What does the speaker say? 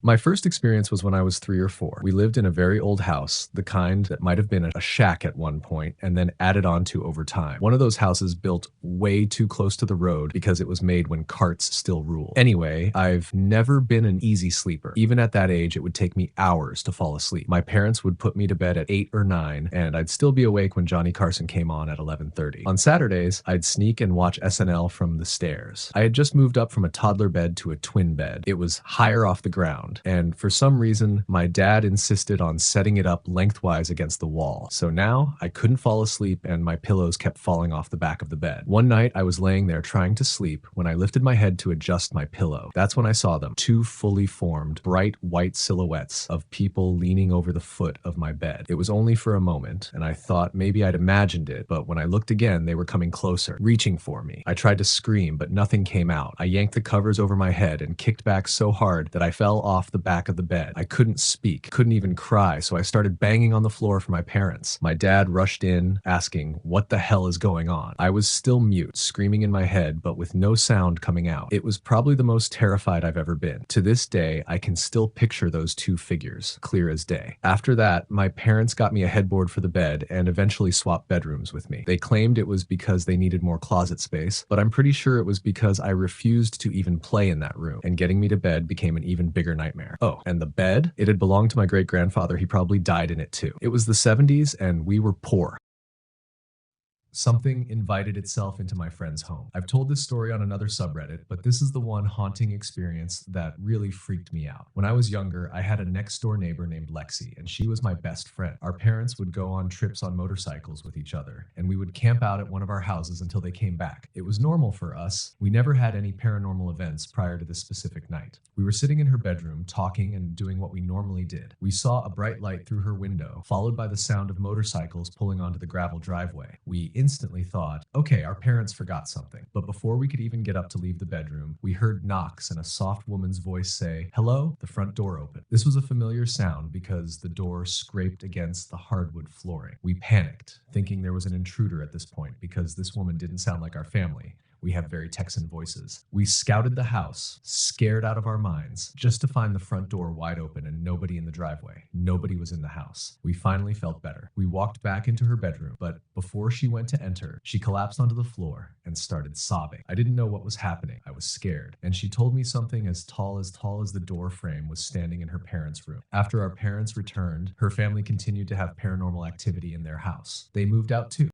My first experience was when I was 3 or 4. We lived in a very old house, the kind that might have been a shack at one point and then added on to over time. One of those houses built way too close to the road because it was made when carts still ruled. Anyway, I've never been an easy sleeper. Even at that age, it would take me hours to fall asleep. My parents would put me to bed at 8 or 9, and I'd still be awake when Johnny Carson came on at 11:30. On Saturdays, I'd sneak and watch SNL from the stairs. I had just moved up from a toddler bed to a twin bed. It was higher off the ground, and for some reason, my dad insisted on setting it up lengthwise against the wall. So now I couldn't fall asleep and my pillows kept falling off the back of the bed. One night I was laying there trying to sleep when I lifted my head to adjust my pillow. That's when I saw them, two fully formed, bright white silhouettes of people leaning over the foot of my bed. It was only for a moment, and I thought maybe I'd imagined it, but when I looked again, they were coming closer, reaching for me. I tried to scream, but nothing came out. I yanked the covers over my head and kicked back so hard that I fell off the back of the bed. I couldn't speak, couldn't even cry, so I started banging on the floor for my parents. My dad rushed in, asking, "What the hell is going on?" I was still mute, screaming in my head, but with no sound coming out. It was probably the most terrified I've ever been. To this day, I can still picture those two figures, clear as day. After that, my parents got me a headboard for the bed and eventually swapped bedrooms with me. They claimed it was because they needed more closet space, but I'm pretty sure it was because I refused to even play in that room, and getting me to bed became an even bigger nightmare. Oh, and the bed? It had belonged to my great-grandfather. He probably died in it too. It was the 70s and we were poor. Something invited itself into my friend's home. I've told this story on another subreddit, but this is the one haunting experience that really freaked me out. When I was younger, I had a next door neighbor named Lexi, and she was my best friend. Our parents would go on trips on motorcycles with each other, and we would camp out at one of our houses until they came back. It was normal for us. We never had any paranormal events prior to this specific night. We were sitting in her bedroom, talking and doing what we normally did. We saw a bright light through her window, followed by the sound of motorcycles pulling onto the gravel driveway. We instantly thought, okay, our parents forgot something. But before we could even get up to leave the bedroom, we heard knocks and a soft woman's voice say, "Hello?" The front door opened. This was a familiar sound because the door scraped against the hardwood flooring. We panicked, thinking there was an intruder at this point because this woman didn't sound like our family. We have very Texan voices. We scouted the house, scared out of our minds, just to find the front door wide open and nobody in the driveway. Nobody was in the house. We finally felt better. We walked back into her bedroom, but before she went to enter, she collapsed onto the floor and started sobbing. I didn't know what was happening. I was scared. And she told me something as tall as the door frame was standing in her parents' room. After our parents returned, her family continued to have paranormal activity in their house. They moved out too.